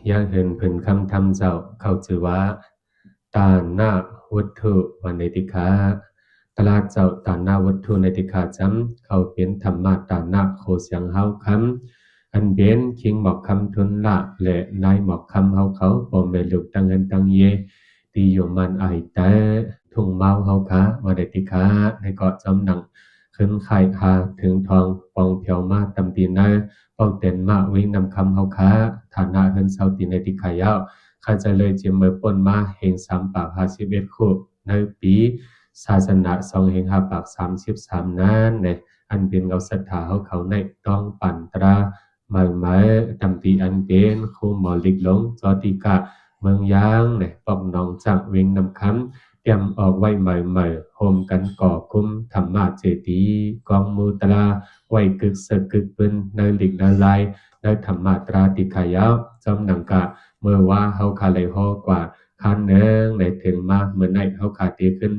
อยากเห็นเพิ่นคำทำเจ้าเขาชื่อว่าตานาวัตถุวันในติกาตลาดเจ้าตานาวัตถุในติกาจำเขาเป็นธรรมะตานาโคเสียงเฮาคำอันเบนคิงหมอกคำทุนละและนายหมอกคำเฮาเขาบ่แม่นลูกตั้งเงินตั้งเยตีอยู่มันไอแต่ทุ่งเมาเฮาคะวันในติกาในเกาะจำหนังขึ้นไข่หาถึงทองปองเพียวมาตำตีนาป้องเต็นมาวิ่งนำคำเฮาค้าฐานะเฮินเซาติในติขายาวข้าจะเลยเจียมเมื่อป่นมาเฮง3 ปาก 51 คู่ในปีศาสนา2 เฮง 5 ปาก 33นั้นเนี่ยอันเป็นเงาศรัทธาเขาในต้องปั่นตราหมายหมายตำตีอันเป็นคู่หมอลิกหลงจอติกะเมืองยางเนี่ยปอกน้องจากเวงนำคำเตรียมออกไว้ใหม่ๆโฮมกันก่อคุ้มธรรมะเจดีกองมูตราไว้กึกเสกกึกปืนในหลิกในลายในธรรมะตราติขายาวจำหนังกะเมื่อว่าเฮาคาเลยฮอกว่าคันเนืองในถึงมาเมื่อในเฮาขาตีขึ้น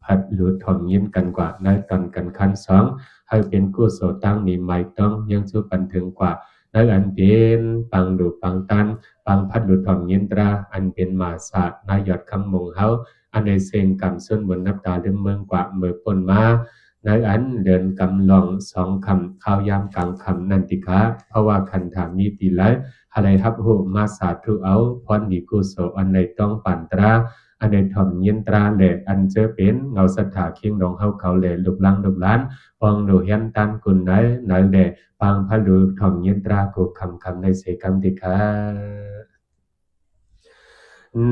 พัดหลุดถ่อมยิ้มกันกว่าในตอนกันคันสองให้เป็นกู้โสตั้งมีไม่ต้องยังชูปันถึงกว่าในอันเป็นปังดูปังตันปังพัดหลุดถ่อมยิ้มตราอันเป็นมาศาสตร์นายยอดคำมงเฮาอันในเซงกำส้นบนนับตาเดิมเมืองกว่าเมื่อปนมาในอันเดินกำลอง2 คำข้าวยามกลางคำนันติกะเพราะว่าคันถามีตีแล้วอะไรทับหูมาสาธุเอาพรดีกุโสอันในต้องปั่นตราอันในถ่อมยินตราแหล่อันเจอเป็นเงาสถาเคียงดองเฮาเขาแหล่ลุกลังลุกล้านปองดูเฮียนตันกุนไหนไหนแหล่ปางพะลูถ่อมยินตรากูคำในเสกัมติกา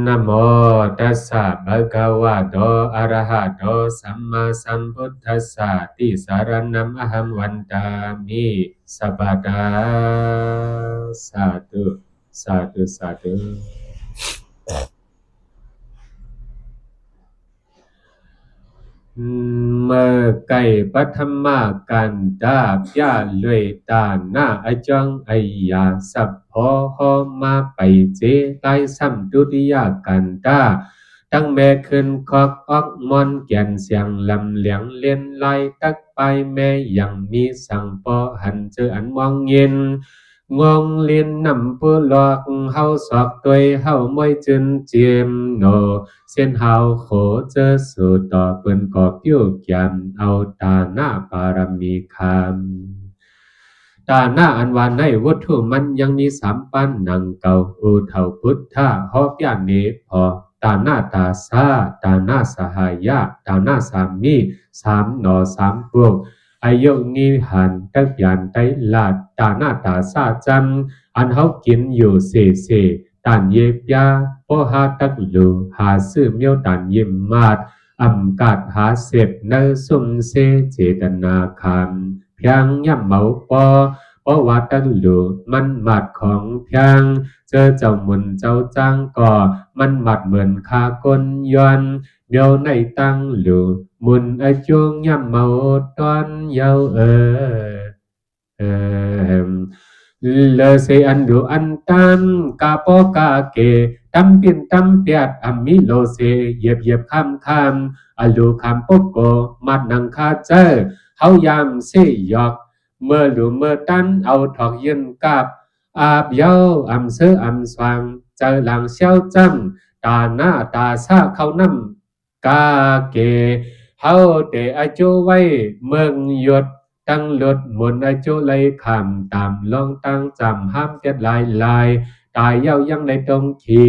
นะโมตัสสะภะคะวะโตอะระหะโตสัมมาสัมพุทธัสสะติสารนัมอะหังวันตามิสัพพะทาสาธุสาธุสาธุเมื่อไก่ปัทมากันดาบยาเลยตาหน้าอจังไอยาสัพพอหอมาไปเจไกสัมดุริยากันดาตั้งแม่ขึ้นคอกออกมอนแก่นเสียงลำเหลียงเลียนไล่ตักไปแม่ยังมีสั่งปอหันเจออันมองเย็นงงเลียนนำผู้หลอกเฮาสอกตัวเฮามวยจึนเจียมโนเส้นเฮาโขเจอสู่ต่อเปิ้นกอบยุกยันเอาตาหน้าปารมีคำตาหน้าอันวานในวัตถุมันยังมี3 ปันนังเก่าอูเท่าพุทธะฮอบยานเนพอตาหน้าตาซาตาหน้าสหายะตาหน้าสามี3 หนอ3 พวกอายุนิหันตักยันไตลาดตาหน้าตาซาจันอันเฮากินอยู่เสตานเย็บยาพอหาตักลูหาซื้อเมียวตานยิมมาดอำกาดหาเสพเนสุมเสเจตนาคำเพียงย่ำเมาปอเพราะว่าตักลูมันมัดของเพียงเจอเจ้ามุนเจ้าจ้างก่อมันมัดเหมือนคากลย้อนเมียวในตั้งลูมุนอาจุงย่ำเมาตอนเยาเออเลเซอันดูอันตันกาปอกาเกตัมปินตัมเปียดอัมมิโลเซเหยียบคำอลูคำปกโกมัดนังคาเจอเฮายามเสยอกเมื่อหลูเมื่อตันเอาถอกยืนกับอาบเยาอำเสออำสว่างเจอหลังเชียวจังตาหน้าตาซาเขานำกาเกเฮาเตอจูไว้เมืองหยดตั้งลดมนอาจุไลคำตามลองตั้งจำห้ามเก็ดลายตายเย้ายังในตรงขี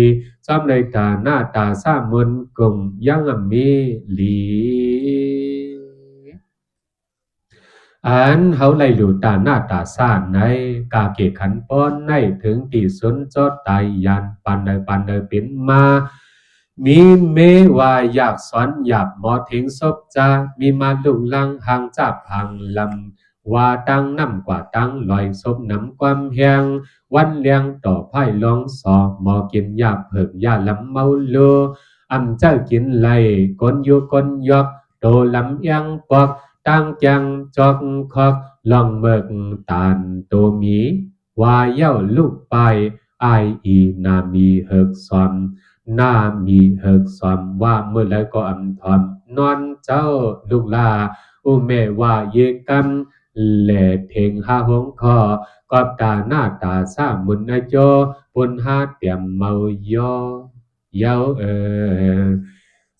ซ้อมในตาหน้าตาซามุนกุ่งยังมีหลีอันเฮาไลหลูตาหน้าตาซ่านในกาเกขันป้อนในถึงที่สุนจอดตายยันปันเดเป็นมามีเมว่าอยากสอนอยากหมอทิ้งศพจามีมาลุงลังห่างจับห่างลำว่าตั้งน้ำกว่าตั้งลอยศพน้ำความแหงวันเลี้ยงต่อไพ่ลองสอหมอกินยาเผิกยาลำเมาโลอำเจ้ากินไหลกนอยู่กนยอกโตลำยังปอกตั้งจังจอกคอกลองเบิกตานโตมีว่าเย้าลูกไปไออีนามีเฮิกซอมนามีเฮิกซอมว่าเมื่อแล้วก็อำทอมนอนเจ้าลูกลาอุเมว่าเยกัน แหล่เพ่งหาหงคอกอบตาหน้าตาซามุนนะโจปุนหาเตียมเมายอเยา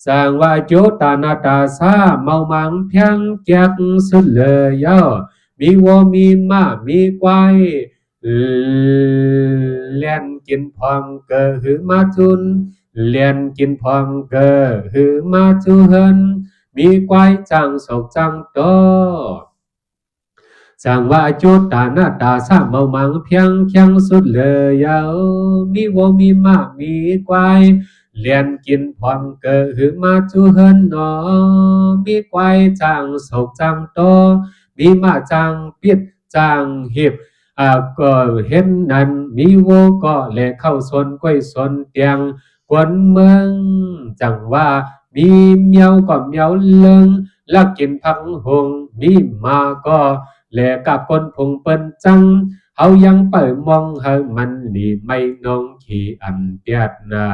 สร้างว่าโจตานาตาซาเมามังเพียงเกียกสุดเลยเยามีวัวมีม้ามีควายเลียนกินพร้อมเกอหือมาจุนเลียนกินพร้อมเกอหือมาจุเฮินมีควายจังศกจังโตสังว่าจุดตาหน้าตาสามเมามังเพียงเคียงสุดเลยยาวมีวัวมีม้ามีควายเลียนกินพร้อมเกอหือมาจุเฮินหนอมีควายจังศกจังโตมีม้าจังปิดจังหิบก็เห็นนั้นมีวัวก็แลเข้าสนก้อยสนเตียงกวนเมืองจังว่ามีเมียวก็เมียวเลิงลักกินพังหงมีมาก็แลกับคนพงเปิ้นจังเฮายังเปิดมองเฮามันนี่ไม่น้องขี่อันเปียดนา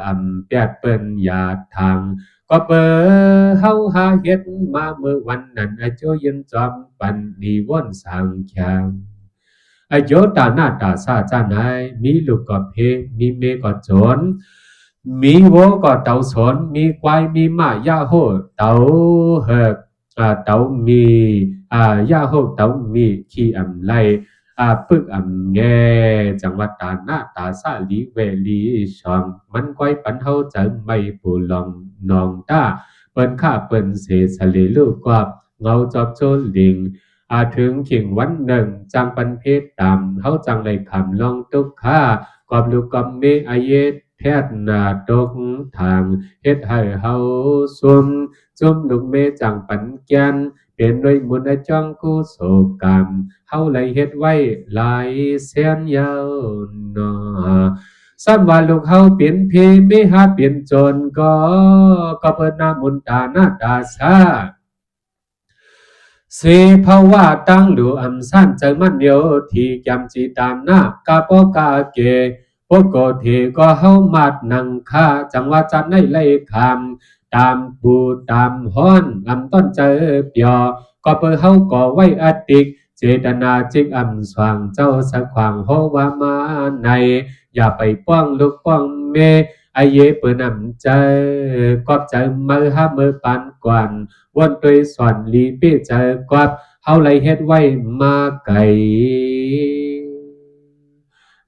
อันเปียดเปิ้นยาทางก็เปิดเฮาหาเฮ็ดมาเมื่อวันนั้นโจยืนจอมปันดีว่นสางแขงโยตาหน้าตาซาจานายมีลูกก็เพมีเมก็จนมีวัวก็เต่าสนมีควายมีม้ายาโหเต่าเหิกเต่ามียาโหเต่ามีขี้อำไลปึกอำแงจังหวัดตาหน้าตาซาลีเวลีชองมันก้อยปันเฮาจะไม่ปูลองนองตาเปิ้นข้าเปิ้นเสสะเลลูกกว่าเงาจอบโจลิงถึงขิงวันหนึ่งจังปันเพศตามเฮาจังเลยคำลองตุกข้ากอบลูกกอบเมอาเยแทดนาตกทางเฮ็ดให้เฮาซุ่มลูกเมจังปันแกนเป็นด้วยมุนจังกุโศกรรมเฮาเลยเฮ็ดไว้หลายแสนยาวนอซ้ำว่าลูกเฮาเปลี่ยนเพไม่หาเปลี่ยนจนก็เปิดหน้ามุนตาหน้าตาซาเสภาวะตั้งดูอัมสันใจมันเดียวที่จำจีตามหน้ากาปกาเกปกเทก็เฮามัดนังคาจังว่าจันในไล่คำตามปูตามห้อนอัมต้นเจอเปียก็เปิดเฮาก่อไว้อติกเจตนาจิกอัมสว่างเจ้าสะขวางโฮวามาในอย่าไปป้องลูกป้องเมเยเปิดนำใจกอบใจมือห้ามือปานกวนวนตัวสอนลีเป้ใจกอบเฮาไหลเฮ็ดไว้มาไก่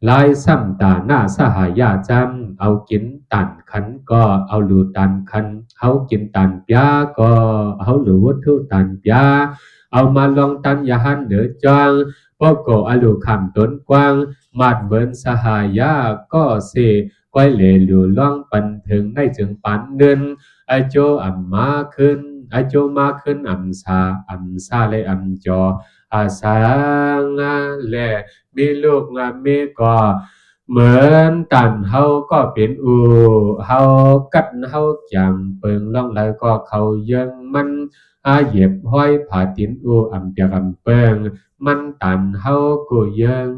ลายซ้ำตาหน้าสหายาจำเอากินตันขันก็เอาหลูตันขันเฮากินตันปยาก็เฮาหลูวัตถุตันปยาเอามาลองตันยาหันเหนือจางพวกโกอลูคำต้นกว้างมาดเบินสหายาก็เสก้อยเหลหลูล่องปันถึงได้จึงปันเดินโจอัมมาขึ้นโจมาขึ้นอัมซาเลยอัมจอสางแลมีลูกมีก็เหมือนตันเฮาก็เป็นเฮากัดเฮาจังเปิงล่องไหลก็เขายังมันเหยียบห้อยผาตินอำเปียกอำเปิงมันตันเฮาก็ยัง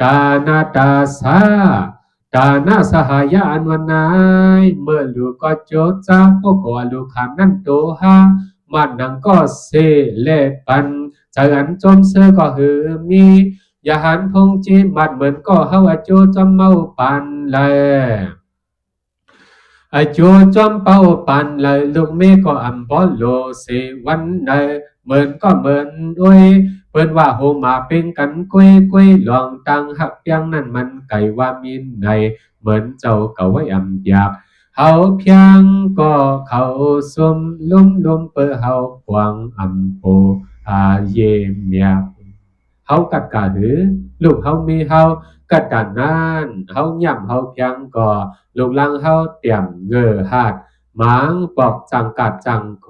ตานาตาสาตานาสหายาอันวันนายเมื่อลูกก็โจดจ้าพวกก็ลูกคำนั่นโตฮามันนังก็เสเลปันจากอันจมเสือก็หือมีอย่าหันพงจีมัดเหมือนก็เฮาโจจอมเมาปันเลยโจจอมเป้าปันเลยลูกเมก็อัมบอลโลเสวันใดเหมือนก็เหมือนด้วยเปิ้นว่าโฮมาเป็นกันกุ้ยลองตังหักยังนั่นมันไก่ว่ามินในเหมือนเจ้าเก่าไว้อำอยากเฮาเพียงก็เขาสมลุ่มเปิเฮาปวงอำโปเยเมียเฮากัดกะหือลูกเฮามีเฮากัดกันนานเฮาย่ำเฮาเพียงก็ลูกลังเฮาเตรียมเงอหาดหมางปอกจังกัดจังโข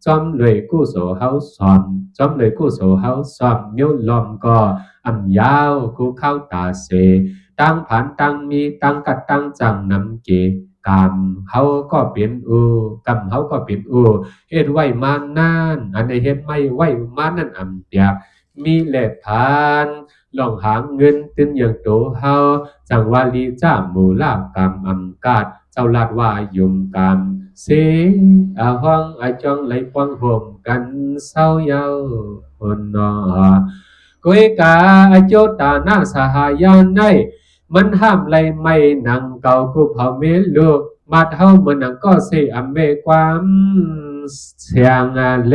จอมเลยกู้โสเฮาสอมจอมเลยกู้โสเฮาสอมมิ้วลอมก็อำยาวกูเข้าตาเสตั้งผันตั้งมีตั้งกัดตั้งจังนำเกกรรมเฮาก็เป็นกรรมเฮาก็เป็นเฮ็ดไว้มานานอันใดเฮ็ดไม่ไว้มานั่นอำเปียกมีแหลกผานลองหาเงินตึนอย่างโตเฮาจังว่าลีจ้าหมู่ลาบกรรมอำกาดจ จ้าลาดว่ายุ่มกามเสอาห้องอาจองไหลปวงห่มกันเศร้าเยาคนนอกุยกาอาโจตาหน้าสหายานในมันห้ามไหลไม่หนังเก่ากูเผาเมลูกมาเท่าเหมือนหนังก็เสอำเวความเสียงแล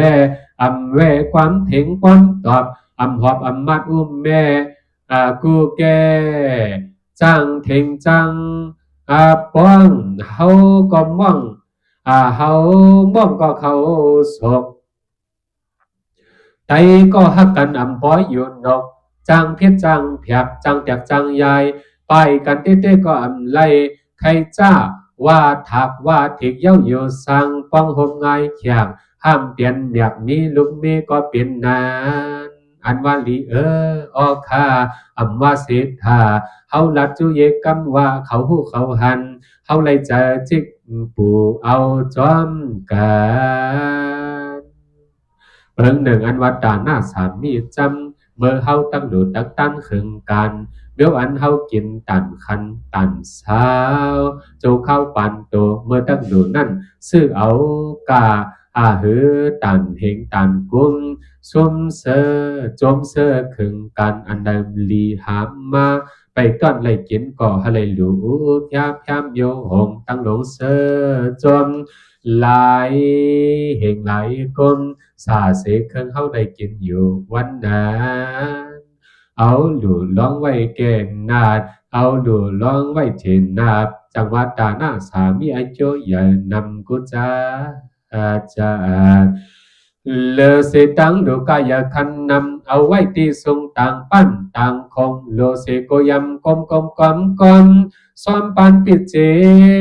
อำเวความเถงความตอบอำหอบอำมัดอุ้มแม่กูแก่จังเถงจังป้องเฮาก็ม่องเฮาม่องก็เขาศกไตก็ฮักกันอำป้อยอยู่นกจังเพียรจังเพียกจังแตกจังใหญ่ไปกันเต้ๆก็อำไลใครจ้าว่าถักว่าถิกเย้าอยู่สั่งป้องห่มง่ายเขียงห้ามเปลี่ยนแบบนี้ลูกเมก็เปลี่ยนนานอันว่าลีออค่าอำว่าเศรษฐาเฮาลัดจุเยกำว่าเขาหูเขาหันเฮาเลยจะจิกปูเอาจอมกันเบิ่งหนึ่งอันว่าตาหน้าสามีจำเมื่อเฮาตั้งดูตั้งตั้นขึงกันเดี๋ยวอันเฮากินตันคันตันสาวโจเข้าปันโตเมื่อตั้งดูนั่นซื้อเอากาหือตันเฮงตันกุ้มซุมเสอจมเสอขึงกันอันใดลีหามมาไปต้อนไล่กินก่อฮะเลยหลูพยาพยามโยหงตั้งหลงเสอจมหลายเฮงหลายก้มสาเสกเครื่องเฮาได้กินอยู่วันนั้นเอาหลูร้องไว้เกณฑ์นาดเอาหลูร้องไว้เจนนาบจังหวัดตาหน้าสามีไอโจอย่านำกุจาอาจารย์เลอเสตังดูกายคันนำเอาไว้ที่ทรงต่างปั้นต่างคงโลเสโกยำกมกมกมกมซ้อมปันปิดเจ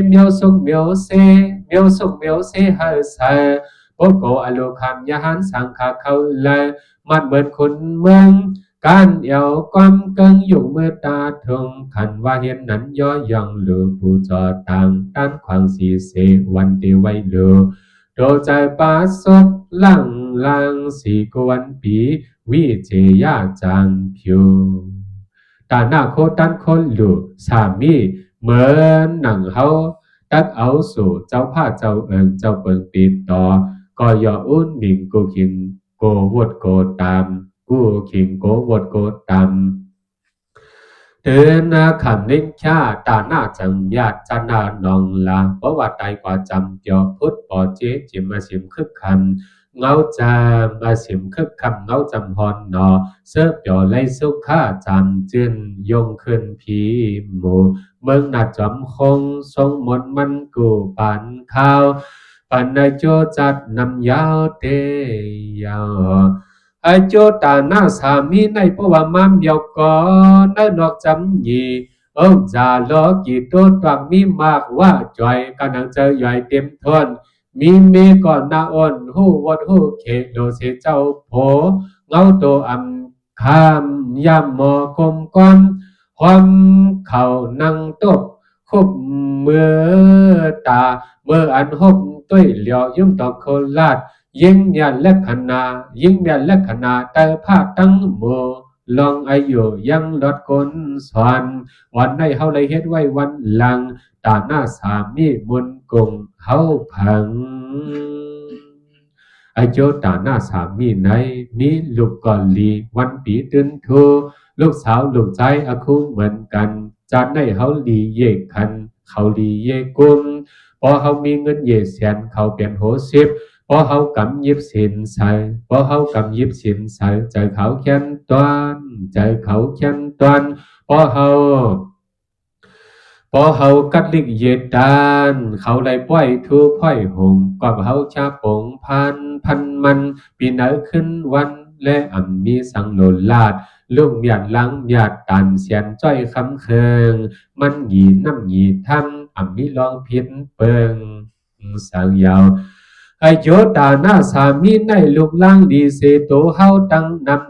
เมียวสุงเมียวเสเมียวสุงเมียวเสเฮเสโอโกอโลคามยหันสังขาเขาเลยมัดเหมือนคนเมืองการเอวความเกิงอยู่เมื่อตาทงขันว่าเห็นนั้นย่อย่องหรือผู้จอต่างด้านขวางสีเสวันเดีไว้หรือโดใจปาศพลังลังสีกวนปีวิเจยาจังผิวตาหน้าโคตันคนหลูสามีเหมือนหนังเฮาตักเอาสู่เจ้าผ้าเจ้าเจ้าเปิงติดต่อก็อย่าอุ่นดิ่งกูขิงโกวดโกตามกูขิงโกวดโกตามเดินนาคำนิ่งชาตาหน้าจังญาติจันนานองลาเพราะว่าตายกว่าจำเดียวพุทธปอเจจิมมาสิมคึกคำเงาจามมาสิมคึกคำเงาจำฮอนนอเสื้อเปียวไล่สุขาจำจืนยงขึ้นพีหมูเมืองนาจอมคงทรงหมดมันกูปันข้าวปันในโจจัดนำยาวเตยาวไอโจตาหน้าสามีในปวามามเบียวก่อนในนอกจำยีจาลอกี่ตัวตังมีมากว่าจ่อยกันนังเจอใหญ่เต็มทนมีเมก่อนนาอ่อนหูวัดหูเขตโดเสเจ้าโผเงาโตอำคามยามหมอคมก้อนความเข่านั่งตบคุบเมื่อตาเมื่ออันหบตุ้ยเหลียวยุ่มต่อโคลาดยิ่งยันและขนายิ่งยันและขนาแต่ผ้าตั้งโมลองอายุยังลดคนสอนวันในเฮาเลยเฮ็ดไว้วันหลังตาหน้าสามีมุนกงเฮาพังไอโจตาหน้าสามีในมีลูกก่อนลีวันปีตื่นทูลูกสาวลูกชายอาคุเหมือนกันจัดในเฮาลีเยกคันเขาลีเยกุมพอเฮามีเงินเยแสนเขาเปลี่ยนโหสิบพอเฮากำยิบสินใส่พอเฮากำยิบสินใส่ใจเขาแค้นตวนใจเขาแค้นตวนพอเฮากัดลิกเย็ดดานเขาไล่ป้อยทูป้อยหงก่อนเฮาชาปงพันมันปีเนอขึ้นวันและอ่ำมีสังโลลาดลุ่มหยาดลังหยาดตันเสียนจ้อยคำเคืองมันหยีน้ำหยีทำอ่ำมีลองพิษเปิงสังยาวไอโจตาหน้าสามีในลูกล่างดีเสโตเฮาตั้งนับ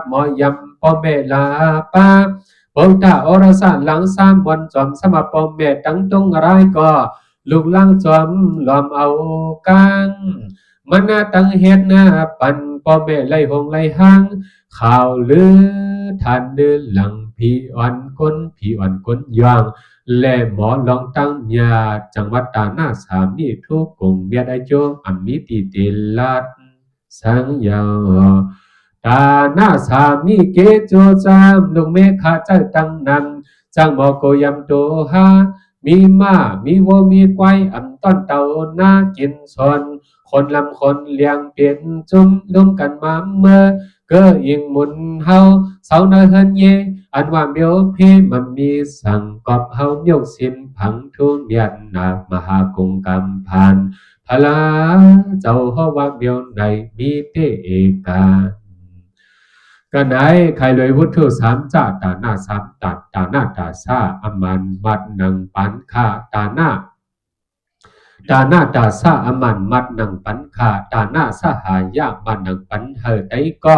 หมอยำพ่อแม่ลาป้าบงตาอรสานหลังสามวันจอมสมปอมแม่ตั้งตรงไรก็ลูกล่างจอมหลอมเอากังมันน่าตั้งเฮ็ดหน้าปันปอมแม่ไล่หงไล่หางข่าวลือทันเดินหลังผีอ่อนก้นย่าง และหมอลองตั้งยาจังหวัดตาหน้าสามีทุกกงเบียดไอโจอัมมิติเตลัดสังยาวตาหน้าสามีเกโจจามลุงเมฆาเจ้าตั้งนั้นจังหมอโกยำโตฮามีม้ามีวัวมีควายอำต้นเต่าหน้ากินสนคนลำคนเลี้ยงเป็นจุ่มลุมกันมาเมื่อเกอยิงหมุนเฮาเสาเนเฮินเยอันว่าเมียวพีมันมีสั่งกอบเฮาโยกสินผังทุนเมียนนามหากงกำพันพลาเจ้าเฮาว่าเมียวในมีเตเอกากันไหนใครเลยวุฒิสามจ่าตาหน้าสามตัดตาหน้าตาซาอมันมัดนังปันคาตาหน้าตาซาอมันมัดนังปันขาตาหน้าสหายากมันนังปันเฮไตก็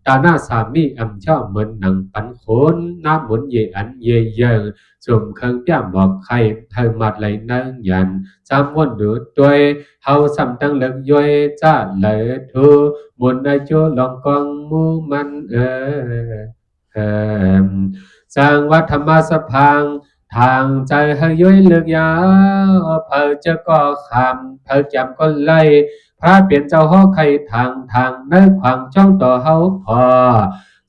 ตาหน้าสามีอำเจ้าเหมือนนังปันโขนน้ำหมุนเยอันเยเยงจุ่มเครื่องแก้มบอกใครเธอมัดไหลนั่งยันจำวนดูด้วยเฮาซ้ำตั้งเลิกย่อยจ้าเลยทูบุญอายุลองกองมูมันเอสังวัฒธรรมสพังทางใจเฮยย้อยเลือกยาวเพอจะก่อคำเพอจำก็ไล่พระเปลี่ยนเจ้าห้อไข่ทางเนื้อขวางจ้องต่อเฮาพอ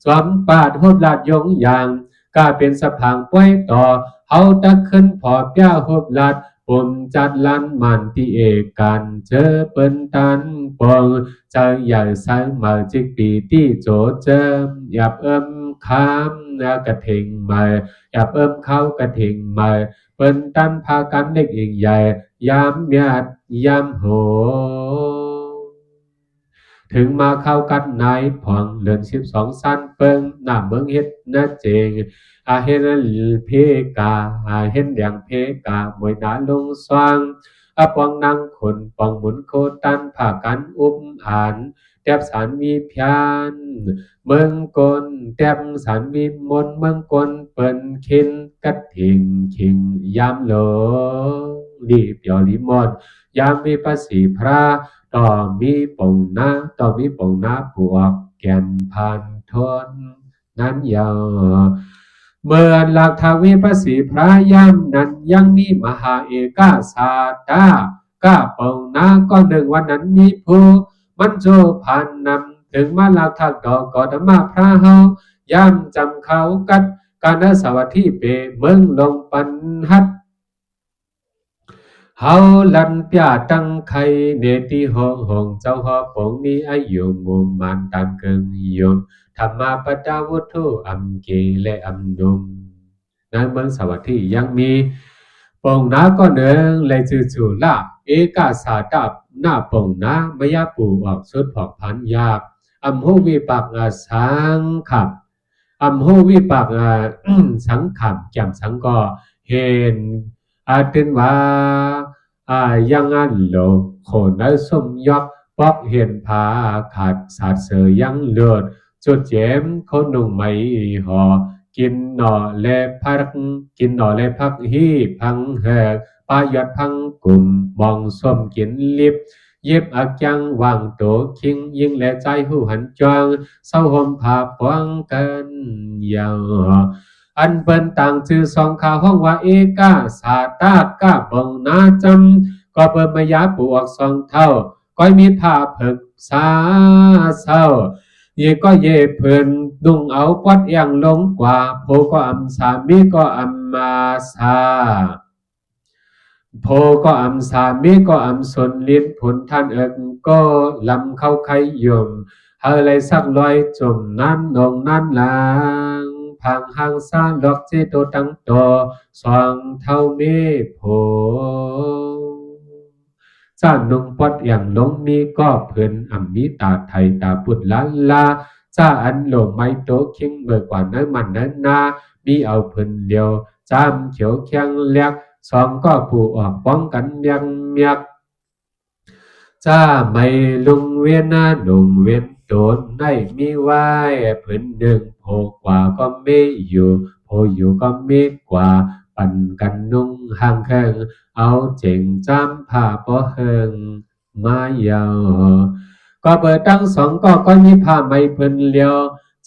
สวมปาดโหดลาดยงอย่างกล้าเป็นสะพังป้วยต่อเฮาตะขึ้นพอเปียโหดลาดปุ่มจัดลันมันที่เอกันเจอเปิ้นตันปองเจอใหญ่สายมาจิกปีที่โจเจิมหยับคำกระเทงมาหยับเข้ากระเทงมาเปิ้นตันพากันเล็กอีกใหญ่ยามเมียดยามโหถึงมาเข้ากันนายผ่องเลือน12สั้นเปิงหน้าเมืองเฮ็ดนะเจงอาเฮ็ดเพกาอาเฮ็ดอย่างเพกามวยนาลงสว่างอาปองนางคนปองหมุนโคตันผ่ากันอุ้มอ่านแทบสารมีพยานเมืองกลแทบสารมีมนเมืองกลเปิ้นคินกัดถิงคิงยามโลรีบยอลิมอนยามมีภาษีพระต่อมีปงนาบวกแก่นผ่านทนนั้นยาวเมื่อหลักทวีภาษีพระย่ำนั้นยังมีมหาเอกาสาตาก้าปงนาก็หนึ่งวันนั้นมีผู้มันโจผ่านนำถึงมาหลักทักดอกกอดมาพระเฮาย่ำจำเขากัดการสวัสดีเปเมืองลงปันหัดเฮาลันเปียตังไข่เนติหงเจ้าหอปงนี้อายุมุมมันตามเกิงยมธรรมาปดาวุถุอัมเกและอัมดุมในเมืองสวัสดียังมีปงนาก็เนืองเลยจู่ละเอกาสาดับหน้าปงนามายาปูออกสุดผอกพันยากอัมโหวิปักสังขับอัมโหวิปักสังขับแก่มสังก็เห็นอาตินว่ายังอันโลโคนสมยอกปอกเห็นผาขาดสาดเสือยังเลือดจุดเจมคนหนุ่มไม่หอกินหน่อและพักฮีพังแหกปายอดพังกลุ่มมองส้มกินลิบเย็บอักยังวางโตคิงยิงและใจหูหันจวงเศร้าห่มผ้าปวงกันยาวอันเปิ้นต่างชื่อสองข่าวห้องว่าเอกาสาตากาบงนาจำก็เปิ้นมายาปูออกสองเท่าก้อยมีผ้าเผิกสาเศร้าเยก็เย่เพิ่นนุ่งเอาปอดเอียงลงกว่าโพก็อำสามีก็อำมาสาโพก็อำสามีก็อำสนลิ้นผลท่านก็ลำเข้าไขยมเฮาเลยสักลอยจมนั้นนงนั้นลางพังหังซาลอกเจโตตั้งโตสองเท่าเมโพจ้านุงปอดอย่างลงมีก็เพิ่นอำมีตาไทยตาปุดลาจ้าอันโลไม้โตคิงเมื่อกว่านั้นมันนั้นนามีเอาเพิ่นเดียวจามเขียวเคียงเลียกสองก็ผู้ออกป้องกันเมียกจ้าไม่ลุงเวียนนาลุงเวียนโดนได้มีไว้เพิ่นหนึ่งโผกว่าก็ไม่อยู่โผอยู่ก็ไม่กว่าปั่นกันนุ่งห่างแข้งเอาเจ๋งจ้ำผ้าป้อเฮิงมายาวก็เปิดตั้งสองก็มีผ้าไม่เพิ่นเลียว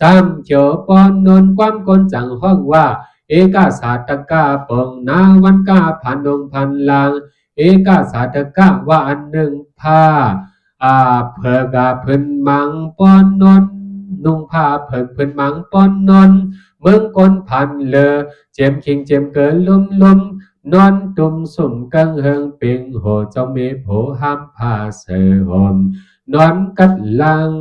จำเขียวป้อนนนความคนจังห้องว่าเอ กาสาตกาปงนาวันกาพันองพันลางเอกาสาตกะว่าอันหนึ่งผ้าเพิกเพิ่นมังป้อนนนนุ่งผ้าเพิกเพิ่นมังป้อนนนเมืองก้นพันเลอเจียมคิงเจียมเกินลุ่มนอนตุ่มสุ่มกังเฮิงเปิงโหเจ้าเมโผห้ามผ้าเสือห่มนอนกัดลัง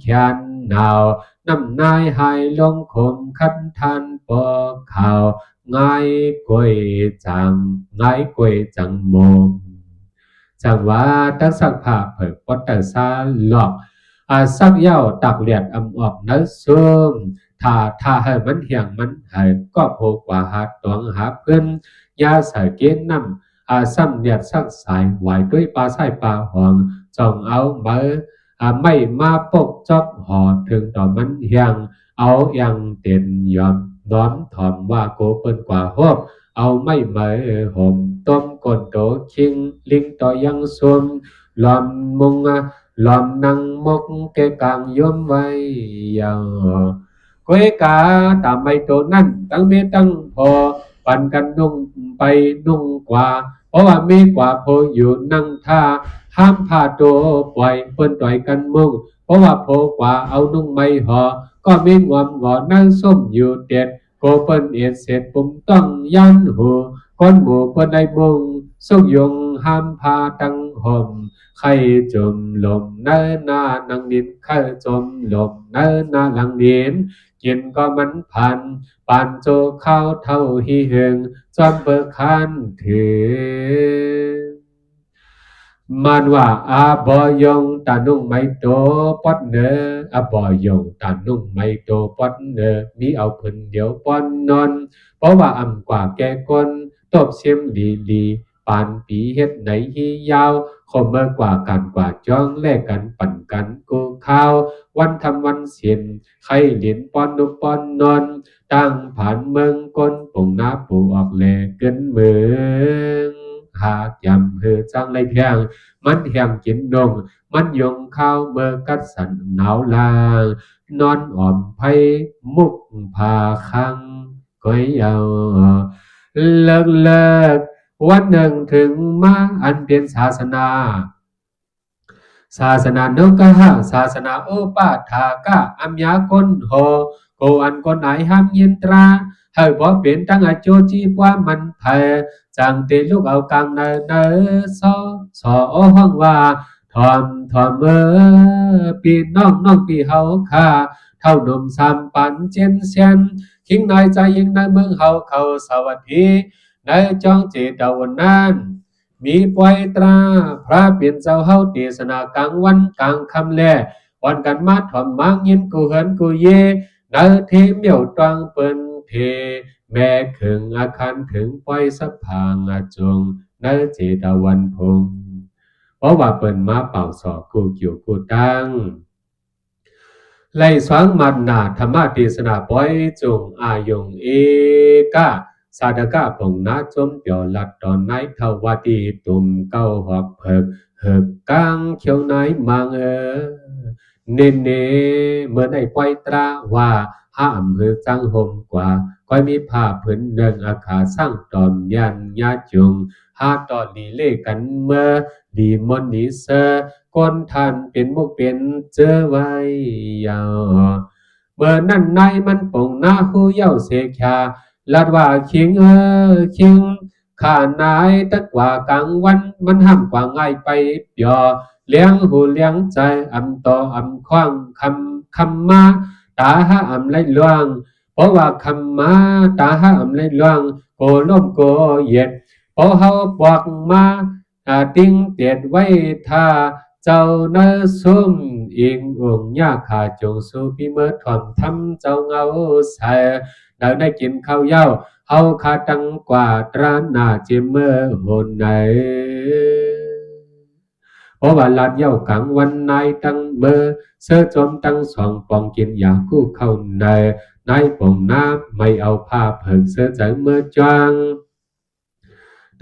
แขนหนาวน้ำนายหายลงคมคันทันปอข่าวง่ายกวยจังโมจังว่าตักสักผ้าเผิกปอดแต่ซาหลอกสักเย้าตักเลียดอำออกนักซุ่มถ้าให้มันเหี่ยงมันหายก็โผกว่าหาตวงหาเพื่อนยาใส่เกณฑ์นำซ้ำเนียดสักสายไหวด้วยปลาไส้ปลาหองจ้องเอาเมื่อไม่มาปกจอบหอถึงต่อมันเหี่ยงเอายังเต็นยอมน้อมถ่อมว่าโกเปิ้นกว่าฮบเอาไม่เหมยห่มต้มกนโตคิงลิงต่อยังสวมหลอมมุงหลอมนังมกแกกลางย่อมไว้ยาวก้อยกาตามไม่โตนั่นตั้งเมตั้งพอปันกันนุ่งไปนุ่งกว่าเพราะว่ามีกว่าพออยู่นั่งท่าห้ามพาโตปล่อยเปิ้นต่อยกันมุ่งเพราะว่าโพกว่าเอานุ่งไม่หอก็มีงวมงอนั่งส้มอยู่เด็ดโกเปิ้นเอ็ดเสร็จปุ่มต้องยันหูก้นหมูเปิ้นได้มุงสุกยงห้ามพาตั้งห่มใครจมลมเนินนานังดินใครจมลมเนินนาหลังดินกินก็มันพันปานโจเข้าเท่าฮีเฮงจอมเบิกคันถือมันว่าบอยงตานุ่งไม่โตปอดเนอบอยงตานุ่งไม่โตปอดเนอมีเอาพื้นเดียวป้อนนอนเพราะว่าอ่ำกว่าแก่คนตบเสียมลีปานปีเฮ็ดไหนฮียาวคมเมื่อกว่ากันกว่าจ้องแลกกันปั่นกันกูข้าววันทำวันเสียนใครเหรียญป้อนนุป้อนนอนตั้งผ่านเมืองก้นปุ่งน้าปูออกแลเกินเมืองหากยำเฮือจังไรเพียงมันแห่งกินนงมันยงข้าวเมื่อกัดสันหนาวลางนอนอ่อมไผ่มุกผาคังก้อยยาวเลิกวันหนึ่งถึงมาอันเป็นศาสนาโนกะหะศาสนาโอปาทากะอัมยากนโหโกอันคนไหนห้ามยินตราให้บ่เป็นตั้งอาโจจีว่ามันแพ้จังเตลูกเอากังเนซอโอห้องว่าทอมปีน้องปีเฮาค่าเท่าหนุ่มสามปันเจนเซียนคิงนายใจยิงในเมืองเฮาเขาสวัสดีในจองเจตวันนั้นมีปล่อยตราพระเปลี่ยนเจ้าเฮาเทศนากลางวันกลางคำแลวันกันมาถ่อมมังยินกูเหินกูเยเนเทเมียวตรังเปิ้นเทแม่ขึงอาคารถึงปล่อยสะพางจงเนเจตวันพงเพราะว่าเปิ้นมาเป่าสอบกูเกี่ยวกูตั้งไล่สวางมันนาธรรมเทศนาปล่อยจงอายงเอกาสาดกะปงนาจมเปียวหลัดตอนไหนเทวดีตุ่มเก้าหอกเพิกเหิกกลางเขียวไหนมังเนเมื่อได้ปล่อยตราว่าห้ามเหือจังห่มกว่าก้อยมีผ้าผืนหนึ่งอาคาสร้างตอมยันญาจุงหาต่อลีเล่กันเมื่อดีมนดีเซอก้นท่านเป็นมุกเป็นเจอไว้ยาวเมื่อนั่นในมันป่งหน้าหูเย้าเสกาลัดว่าคิงคิงข้านายตะกว่ากลางวันมันห้ามกว่าง่ายไปเปียเลี้ยงหูเลี้ยงใจอำต่ออำคว้างคำมาตาหาอำไรล่วงเพราะว่าคำมาตาหาอำไรล่วงโกล้มโกเย็ดเพราะเฮาบอกมาติ้งเตียดไว้ท่าเจ้าเนื้อซุ่มอิงองค์ยาขาจงสู้พี่เมื่อถ่อมทำเจ้าเงาใส่ได้กินข้าวเย้าเฮาขาตังกว่าตราหน้าเจมเมื่อหนไหนเพราะว่าลาดเย้ากลางวันนายตั้งเมื่อเสื้อจมตั้งสองปองกินยาคู่เข้าในนายป่งน้ำไม่เอาผ้าเผิงเสื้อใจเมื่อจัง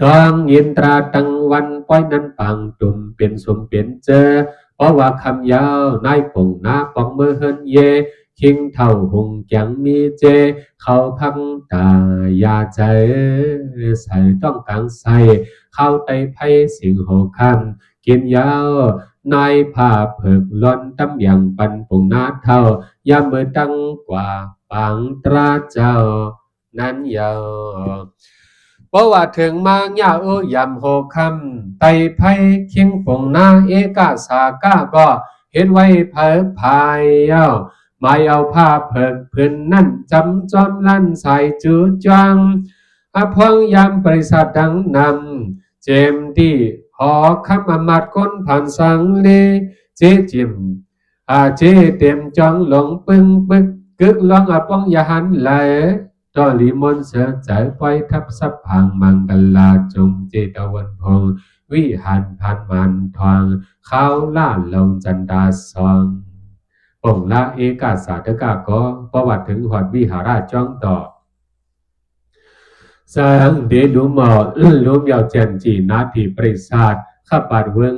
ตองยินตราตั้งวันป้อยนั้นปังตุ่มเป็นสมเป็นเจอเพราะว่าคำยาวนายป่งน้าปองเมื่อเฮินเย คิงเท่าหงยังมีเจเขาพังตายาใจใส่ต้องกังใส่เข้าไตไพ่สิงโหคำกินยาวนายผ้าเผิกล้อนตำอย่างปันปุงนาเท่ายามมือตั้งกว่าปังตราเจ้านั้นยาวเพราะว่าถึงมางยาเอ้ยำโหคำไตไพ่เคียงปงนาเอกาสาก้าก็เห็นไว้เพิกพายเย้าไม่เอาผ้าเพิกพื้นนั่นจำจอมลั่นใส่จูจังอพองยามบริษัทดังนำเจมดีหอคำอมัดก้นผ่านสังเลเจจิมเจเต็มจังหลงปึ้งปึกกึกลองอปองยาหันไหลตอลิมนเสือใจไว้ทับสับพังมังกลาจงเจตวันพงวิหันพันมันทองข้าวล่าลงจันดาซองปงละเอกาสาธกาก็ประวัติถึงหอดวิหาราชจ้องต่อสังเดดูหมอลุมยาวเจนจีนาทีปริศาสข้าปัดเวง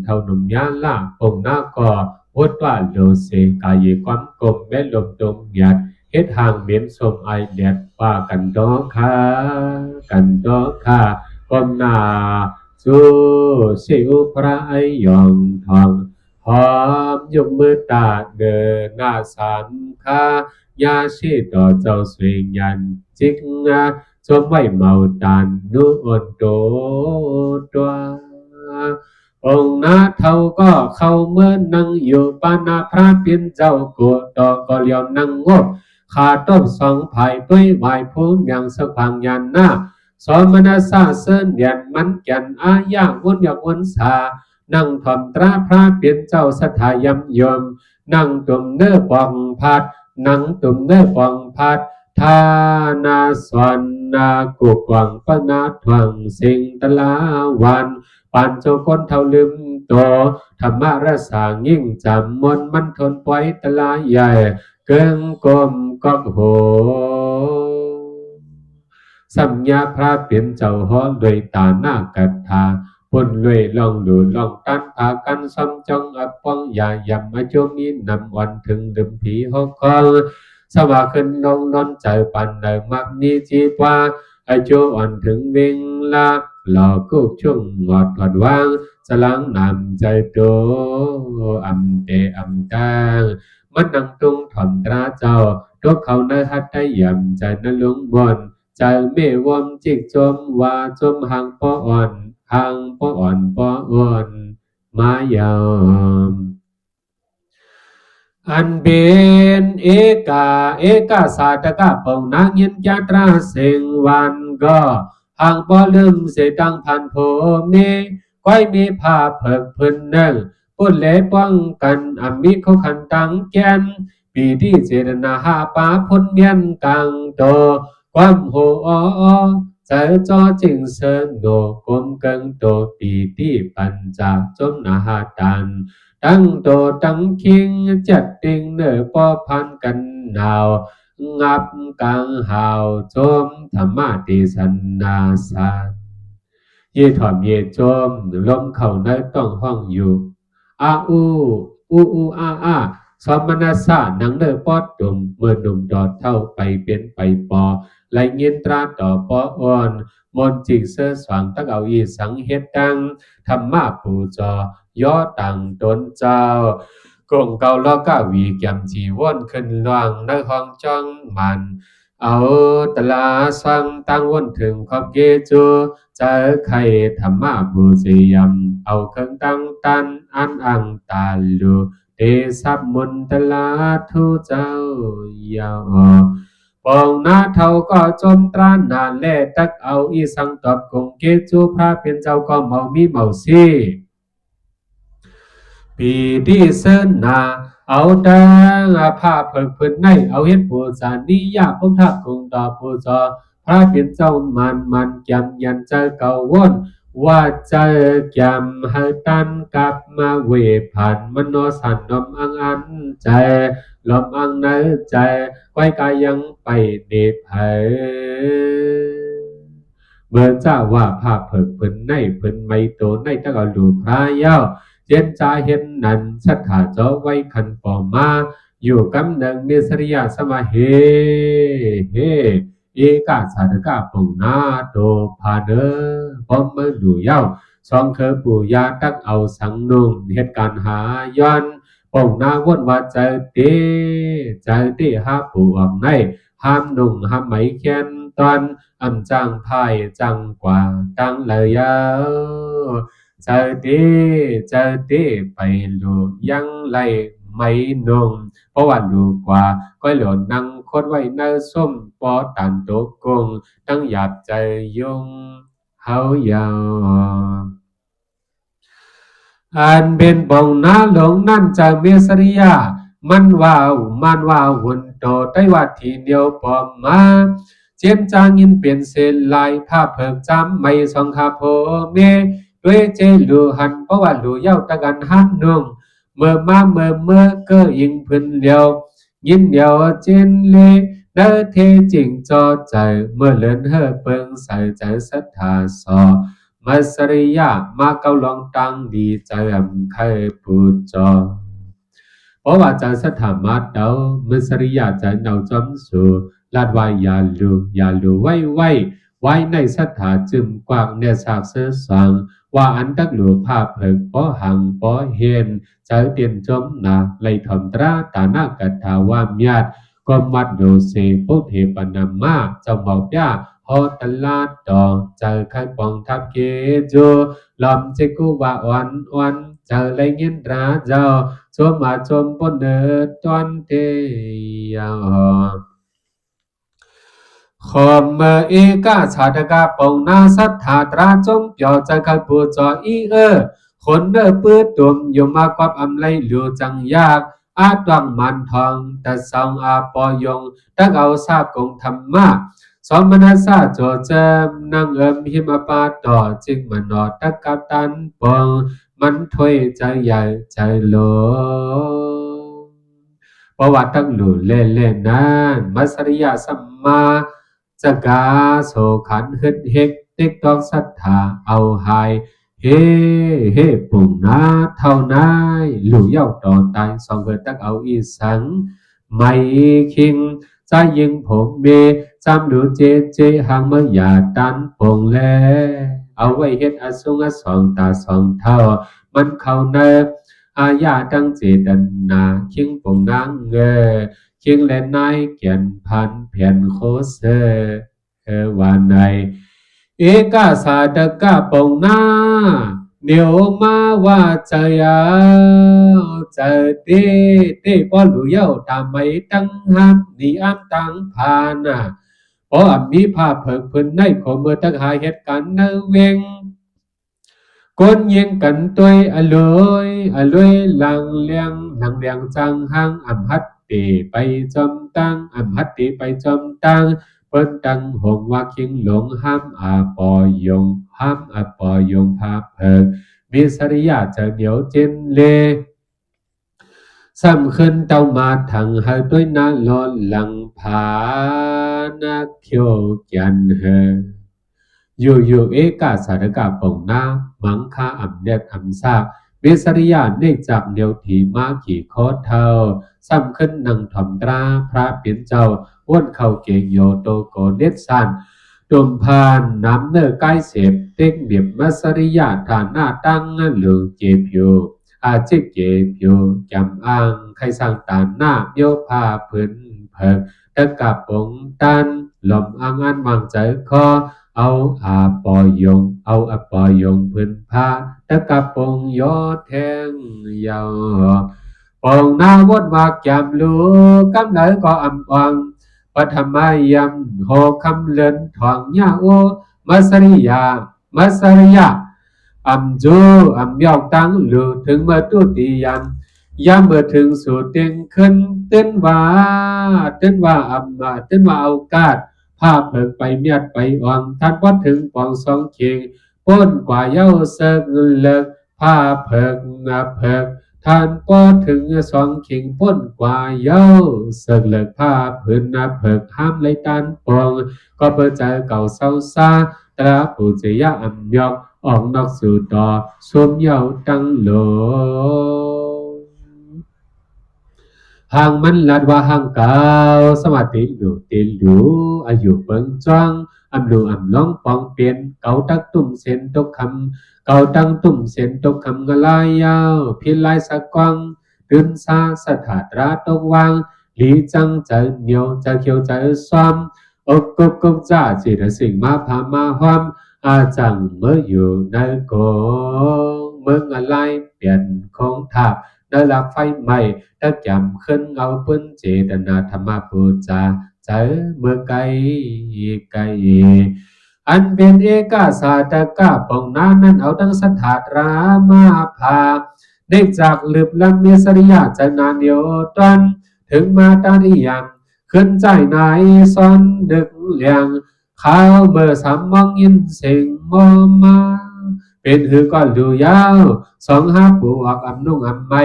เท่านุ่มยาล่าปงหน้าก่อวดว่าโลเซกายความกลมแม่ลมดมหยัดเฮ็ดห่างเมียนสมไอเดียดว่ากันดอค่ะกันดอค่ะก้มหน้าสู้สิวพระไอยองทองหอมยกมือตาเดินหน้าสามคายาชีต่อเจ้าสวยยันจิกจมไว้เมาตานนุอ่อนโตตัวองค์นาเท่าก็เข้าเมื่อนั่งอยู่ปานาพระเปียนเจ้ากัวต่อก็เลียวนั่งงบขาต้มสองภายด้วยไหวภูมิอย่างสพังยันหน้าสอนมนาซาเส้นเดียนมันแก่นอาญาวนอยากวนสานั่งถ่อมตราพระเปียนเจ้าสถายำยมนั่งตุ่มเนื้อปองพัดนั่งตุ่มเนื้อปองพัดทานาสวนนากุกวังปนาทวังสิงตลาวันปันโจคนเท่าลืมโตธรรมะรสายิ่งจำมนมันทนปล่อยตลาใหญ่เกิงกลมกอกโหสัมญาพระเปลี่ยนเจ้าฮ้อนด้วยตาหน้ากัดทาพุ่นลุยลองดูลองตันพากันซ้ำจงอับป้องอย่ายำมาโจมีนำวันถึงดื่มผีหกคอสว่าขึ้นลงนอนใจปันได้มักนี้จีปว่าไอโจอ่อนถึงเวงลาหลอกกุกช่วงงอดถอดวางสลังนำใจโตอำเตอำตางมันนังตุงถ่อมตราเจ้าตัวเขาในหัดได้ยำใจนั้นลุงบนใจเมวมจิกจมว่าจมหางป้ออ่อนหางป้ออ่อนป้ออ่อนมายามอันเป็นเอกาสาตกะปงนางยินจาตราเสงวันก็หางบ่ลืมเสตังพันโพมนี้ก้อยมีผ้าเพิกพื้นเนึ่งปุ่นเล่ป้องกันอัมมีเขาขันตังแกนปีที่เจรนาหาปาพ้นเมียนกังโตความโหใจจอจิงเสินโนกลมเกิงโตปีที่ปัญจาจมนาหาตันตั้งโตตั้งคิงจัดติงเนอปอพันกันหนาวงับกลางหาวจมธรรมะติสันนาสานเย่ถอมเย่จมลมเข่าในต้องห้องอยู่อาอูอาสมณสานังเนอปอดดุมเมื่อดุมดอดเท่าไปเป็นไปปอไหลเงินตราต่อปออ่อนมนจิกเสื้อสว่างตักเอาอีสังเฮ็ดดังธรรมะปูจอย่อตังตนเจ้ากงเกาล้อกาวีแกมจีว่นขึ้นล่างในห้องจ้องมันเอาตลาสังตั้งวนถึงขอบเกจูเจอไข่ธรรมะบูสียำเอาเครื่องตั้งตันอันอังตาลูเตสับมุนตลาทุเจ้ายาวปองนาเท่าก็จมตรานนานแล่ตักเอาอีสังตอบคงเกจูพระเป็นเจ้าก็เมามีเมาซีปีที่เส้นนาเอาดังผ้าเพิกพื้นในเอาเฮ็ดปูจานิยาพงทักคงต่อปูจอพระเป็นเจ้ามันแกมยันเจอเก่าวนว่าเจอแกมให้ตันกลับมาเวผ่านมโนสันลมอังอันใจลมอังเนื้อใจไว้กายังไปเดบเผเมื่อเจ้าว่าภาพเพิกพื้นในพื้นไม่โตในตะกอลูพระเย้าเจนจาเห็นนั้นชัดถาเจ้าไว้คันปอมา อยู่กำเนิดเมสริยาสมาเฮเฮเอกาสาธกาปงนาโตพาเนพอมมือดูเย้าสองเคยปู่ยาตักเอาสังนุ่งเหตุการหาย้อนปงนาวนว่าใจเตหาปู่อำในห้ามนุ่งห้ามไหมแค้นตอนอำจังพายจังกว่าตั้งเลยยาวใจเตไปลูยังไหลไม่นุ่งเพราะว่าลูกกว่าก้อยหล่นนั่งคดไว้เนื้อส้มปอตันโตกงตั้งหยาบใจยงเฮายาวอันเป็นปองนาหลงนั่นจากเมสริยามันว่าหุ่นโตไต้วัดทีเดียวปอมมาเจียมจางยินเปลี่ยนเส้นลายภาพเพิกจำไม่สองคาโพเมด้วยเจลูหันเพราะว่าลูเย้าตะกันหันนุ่งเมื่อก็ยิงพื้นเดียวยินเดียวเจนเลเดอเทจริงจอใจเมื่อเลินเฮอเปิงใส่ใจศรัทธาสอมัสริยามาเกาลองตังดีใจใครปูจอเพราะว่าใจศรัทธามาเดามัสริยาใจเนาจำสูลาดวายอย่าลูไว้ในศรัทธาจึมกว้างเนี่ยสากเสือสังว่าอันตักหลูภาพเพิกป้อหังป้อเห็นใจเตียนจมนาไลถมตราตานากัตถาวามยาดก็มัดโดเซพุทเทปนามาเจ้าบอกย่าฮอตลาดดอใจใครปองทับเกจูลอมเจกุว่าวันใจไรเงินราเจ้าชมมาชมปนเนตอนเทยาขอมเมเอกาชาตกาปองนาสัทธาตราจมเปียวใจขัดปูจออีคนเนอปื้ดตุ่มอยู่มากกว่าอำไลหลูจังยากอาตวังมันทองแต่สองอาปอยงตั้งเอาทราบกงธรรมะสองมนัสสาโจเจมนั่งหิมปาต่อจึงมันนอตักกับตันปองมันถวยใจใหญ่ใจโลประวัติทั้งหลุเล่นนั้นมัสริยาสัมมาสกาโสขันฮึดเฮกติ๊กตองศรัทธาเอาหายเฮปุ่งนาเท่านายหลู่เย้าต่อตายสองเกิดตักเอาอีสังไม่คิงใจยิงผมเมจำดูเจหางเมื่อหยาตันปงแลเอาไว้เฮ็ดอสุงอสองตาสองเท่ามันเข้าเนอาญาตั้งเจตนาคิงปงนางคิงและนายเกียนพันเพียนโคเสวานในเอกาสาตกะปงนาเดี๋ยวมาว่าใจป้อหลุยเย้าตามไม่ตั้งหับนี่อ้ำตั้งพานะเพราะมีภาพเพิกพื้นในขอเมื่อตั้งหาเหตุการณ์เนเวงก้นยิงกันตัวอลวยหลังเลียงจังหังอำฮัตติไปจอมตังอำฮัตติไปจอมตังเปิ้นตังหงว่าคิงหลงห้ามอาปอยงภาพเพิกมิสริยาจะเดียวเจนเลซ้ำขึ้นเต้ามาถังหาด้วยนาลอนหลังผานาเขียวกันอยู่เอกาสารกาปงนามังคาอำเดดอำซากเวสริยาเนกจากเดียวถีมาขี่โคตเท่าซ้ำขึ้นนังถ่อมตราพระเปลี่ยนเจ้าอ้วนเข้าเกงโยโตโกเนตสันตุมพานน้ำเนอใกล้เสพเต็กเบียบมัสริยาฐานหน้าตั้งหลือเจพิวอาจิเจพิวจำอ้างใครสร้างตานหน้าเมียวพาพื้นเพิกตะกับปงตันหล่อมอ้างอันวางใจคอเอาอาปอยงพื้นผ้าตะกับปงยอแทงยาวปองนาวดมากยามลูกำไหนก็อำอ่างปฐมายำโหคำเลินทองยาโอมัสริยาอำจูอำยอกตังหลูถึงเมื่อตุติยามเมื่อถึงสู่เตียงขึ้นเต้นว่าเอากาดภาพเพิกไปเมียดไปอ่องท่านพอถึงปองสองเคียงป้นกว่าเย้าเสิกเลิกผ้าเพิกท่านพอถึงสองเคียงป้นกว่าเย้าเสิกเลิกผ้าพื้นเพิกห้ามเลยตันปองก็เปิดใจเก่าเศร้าซาตราปูเจยะอัมยอกออกนอกสู่ต่อสวมเย้าตั้งโลห hàngมันลัดว่าhàng caoสมาติหลูติหลูอายุเปิงจ้องอำลูอำล้องปองเปลี่ยนเกาตักตุ่มเส้นตกคำเกาตั้งตุ่มเส้นตกคำกะลายยาวพิลายสะกวังตื่นซาสถาตราตกวางหลีจังจะเหนียวจะเขียวจะซ้อมอกกกจ้าจิตสิ่งมาพามาหอมอาจังเมื่ออยู่ในโกเมืองอะไรเปลี่ยนของทาบได้หลักไฟใหม่ถ้าจำขึ้นเอาพื้นเจตนาธรรมปูจาใจเมื่อไกลไกลอันเป็นเอกาสาตกะปองนานั้นเอาทั้งสถาตรามาพาได้จากลืบลำเมสริยาใจนานเดียวตันถึงมาตาดิยังขึ้นใจนายซ้อนดึกเลียงข้าวเมื่อสามมองยินเสียงมอมาเป็นหือก็ดูยาวสองห้าปูออกอำนุ่งอำไม่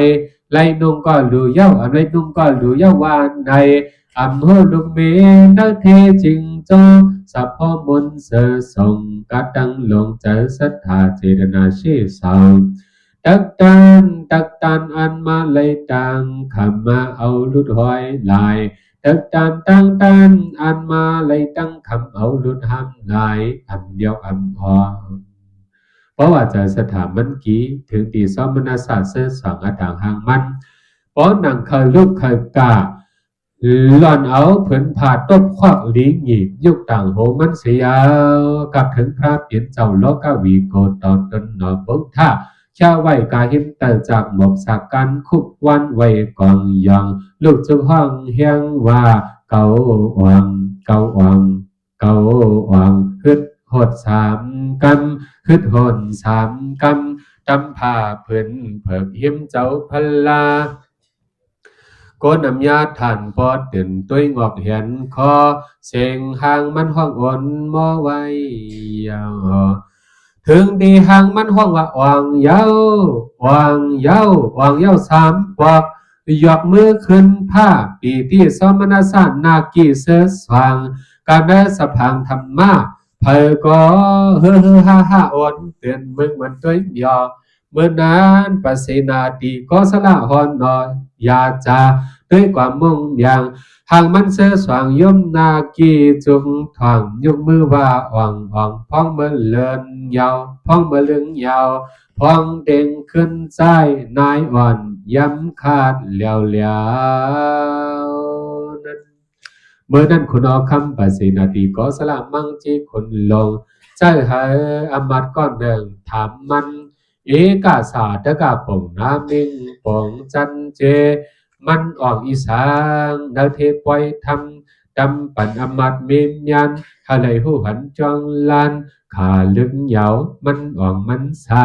ไล่นุ่งก็ดูยาวอำไล่นุ่งก็ดูยาววานในอำหัวลูกเมนักเทจริงจอสัพพมนเสส่งกัดดังลงใจศรัทธาเจตนาชีสาวตักตันอันมาเลยตังขำมาเอาลุดหอยลายตักตันอันมาเลยตั้งคำเอาลุดห้ำลายอำเดียวอำพอเพราะว่าจะสถามันกี้ถึงตีซ้อมมนาศาสตร์เสื้อสองอาต่างหางมันเพราะหนังเคยลูกเคยกาหล่อนเอาเผืนผ่าต้มควักลีหงีบยุคต่างโหมันเสียกับถึงพระเปลี่ยนเจ้าโลกาวีโกตอนตนหนอบงท่าชาไว้กาหิมแต่จากหมบสักกันคุบวันไว้กองยองลูกจุห้องเฮียงว่าเกาอ่องเกาอ่องเกาอ่องฮึดหดสามกำฮึดหนสามกำตำผ้าเผืนเผิกหิมเจ้าพลาโกนำยาฐานปอดเดินตุ้ยงอกเห็นคอเสียงหางมันห้องอ่อนมอไว้ยาวถึงดีหางมันห้องว่าอ่างเย้าอ่างเย้าอ่างเย้าสามปอกยกมือขึ้นผ้าปีที่สมณสานนากีเสือสว่างการได้สะพังธรรมะเผยก็เฮือฮ่าอ่อนเตือนมึงมันตุ้ยยอเมื่อนั้นปัสสนาตีก็สละหอนนอยยาจาด้วยความมุ่งอย่างหางมันเสือสว่างย่อมนากีจุงทองยกมือว่าอ่องอ่องพ้องเมื่อเลินยาวพ้องเมื่อเลืองยาวพ้องเด้งขึ้นใจนายอ่อนย้ำขาดเหลียวเหลียวนั้นเมื่อนั้นคุณเอาคำปัสสนาตีก็สละมั่งจีคนลงใจหายอมัดก้อนหนึ่งถามมันเอกาสาตกาปงนามิงปงจันเจมันออกอีสางดาวเทปล่อยทำดำปั่นอมัดเมียนยันทะเลหูหันจองลานขาลึกเหยามันออกมันซา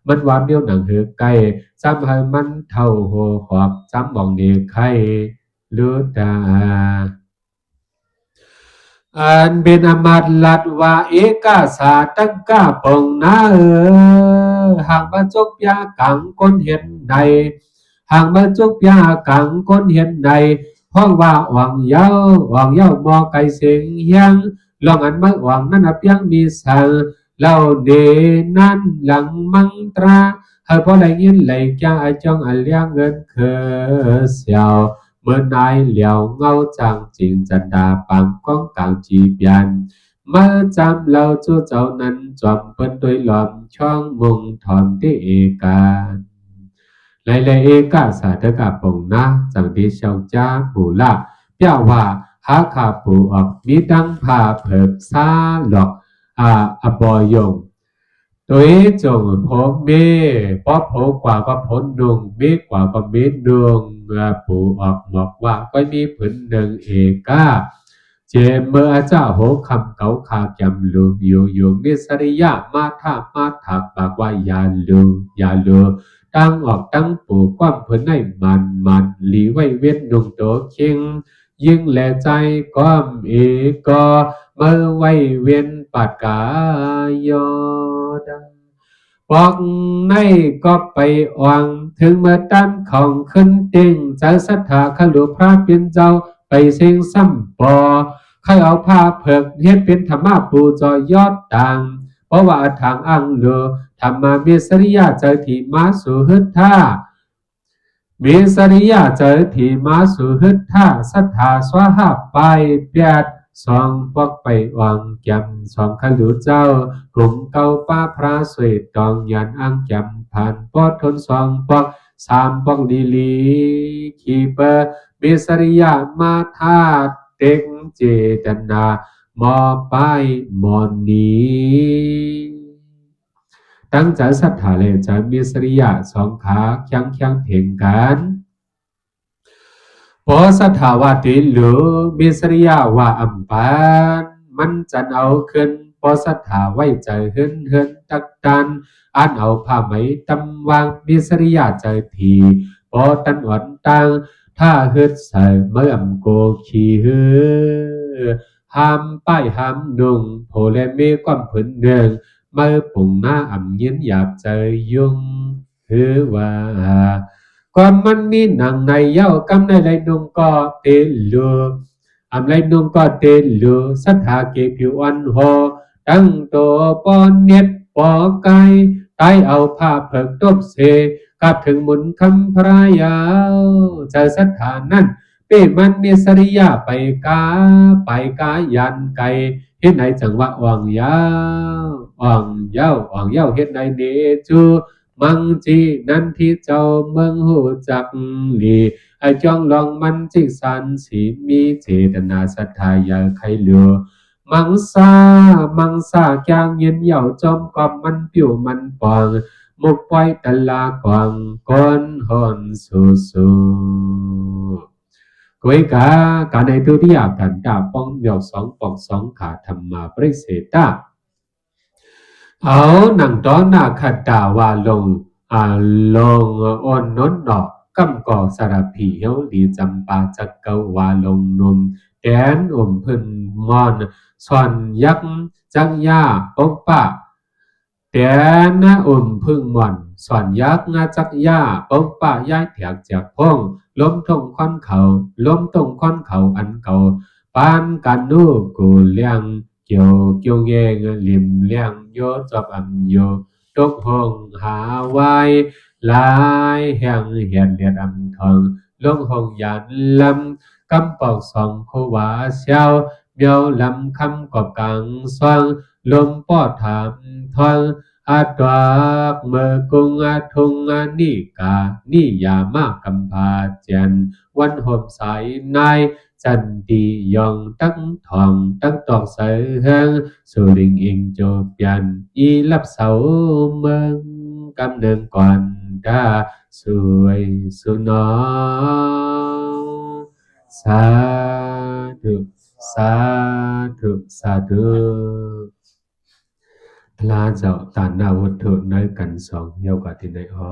มันวามเดียวหนังเหือไก่จำให้มันเท่าโหขอบจำมองเดียไข่ลุดาอันเป็นอมัดลัดว่าเอกาสาตังกาปงนาหากมาจกยากังก้นเห็นใดหากมาจกยากังก้นเห็นใดห้องว่าหวังเย้ามอไก่เสียงยังลองอันมาหวังนั้นเพียงมีสังเล่าเดนั้นหลังมังตราให้พอได้ยินไหลจ้าไอจ้องไอเลี้ยงเงินเคอเสียวเมื่อนายเหลียวเงาจังจริงจันดาปังก้องกลางจีบยันเมื่อจำเราจู่เจ้านั้นจอมเปิ้นด้วยหลอมช่องมุงถอนที่เอกาในเอกาสาธกาปงนะจังดีเช้าจ้าปูละเปียว่าหาขาปูออกมีดังผ่าเผิกซาหลอกอบอยงตัวจงพบเมป้อโผกว่าก็พ้นดวงเมกว่าก็เมดวงปูออกบอกว่าก็มีผืนหนึ่งเอกาเจเมื่อเจ้าโหคำเก่าขาแกมลูอยู่มิสริยะมาถักปากว่าอย่าลูตั้งออกตั้งปูความผืนในมันหลีไว้เว้นดวงโตเคิงยิ่งแลใจก้อมเอกอเมื่อไว้เวียนปัดกายดบอกในก็ไปอ่วงถึงเมื่อตั้นของขึ้นเต็งใจศรัทธาขลุพระเป็นเจ้าไปเสียงซ้ำปอใครเอาผ้าเผือกเฮ็ดเป็นธรรมะปูจอยยอดต่างเพราะว่าทางอังโลธรรมาเมสริยาใจที่มาสู่ฮึดท่า มีสริยะเจอที่มาสู่ฮึดท่าสัทธาสวาหาไปเปียดสองปอกไปวังแกมสองขลุเจ้ากลุ่มเก่าป้าพระสวยตองยันอังแกมผ่านปอดทนสองปอกสามปอกดีลีขีเปอร์มีสริยะมาธาเต็งเจตนามอไปมอนนี้ตั้งใจศรัทธาเลยจะมีสริยะสองขาเคียงเคียงเพ่งกันพอสถาวะติหรือมีสริยะว่าอัมปานมันจันเอาขึ้นพอสถาไว้ใจเฮินเฮินตักตันอ่านเอาผ้าไหมตำวางมีสริยะใจทีพอตันหวันตังถ้าเฮิดใส่เมื่อมโกขีเฮือห้ามป้ายห้ามนุ่งโพเลมีความผืนเนืองเมื่อปุ่งหน้าอ่ำยินหยาบใจยุ่งฮือว่าความมันมีหนังในเย้ากำในไรนุ่งก็เตลูอำไรนุ่งก็เตลูสัทธาเกผิวอันโหตั้งโตปอนเน็ตปอไกไตเอาผ้าเผิกตบเสกับถึงมุนคำพระยาวใจสัทธานั้นเป้มันมีสริยาไปกายันไกเฮ็ดไหนจังหวะอ่องยาวอ่องยาวเฮ็ดไหนเนจูมังจีนันที่เจ้าเมืองหูจักหลีไอจ้องลองมันจิกสันสีมีเจตนาศรัทธาอยากใครเหลือมังซาแกงเย็นเหย่าจอมกอมมันผิวมันปองมุกปล่อยตะลากวางก้อนหอนสูกวยกาในทุติยากันดาป้องเดียวสองปองสองขาธรรมาปริเสตาเอาหนังตอนหน้าขัดดาวาลงลงอ่อนน้นดอกกำก่อสารพีเฮาดีจำปาจักเกาวาลงนมแกนพึ่นมอนสอนยักจักยาปกปะแต่นะพึ่งมอนสอนยักงาจักยาปกปะย้ายแถกจากพงล้มทงค้อนเขาล้มตรงค้อนเขาอันเก่าปานกันนูกูเลี้ยงเกี่ยวเยงลิมเลี้ยงโยจอบอันโยตกห้องหาไว้หลายแห่งเหียนเลียดอำทองลงห้องยานลำกำปอกสองโควาเสียวเมียวลำคำกอบกลางสว่างลมปอดถามทองอาตวากเมื่อกุงอาทุงอานิกานิยามากกำพาเจียนวันห่มสายในจันดียองตั้งทองตั้งตอกใส่เฮงสุริงอิงโจเปียนอีลับเสาเมืองกำเนิดก่อนดาสวยสุนองสาธุสาธุลาเจ้าตานาวุฒุในกันสองเยาวกว่าที่ไหนอ๋อ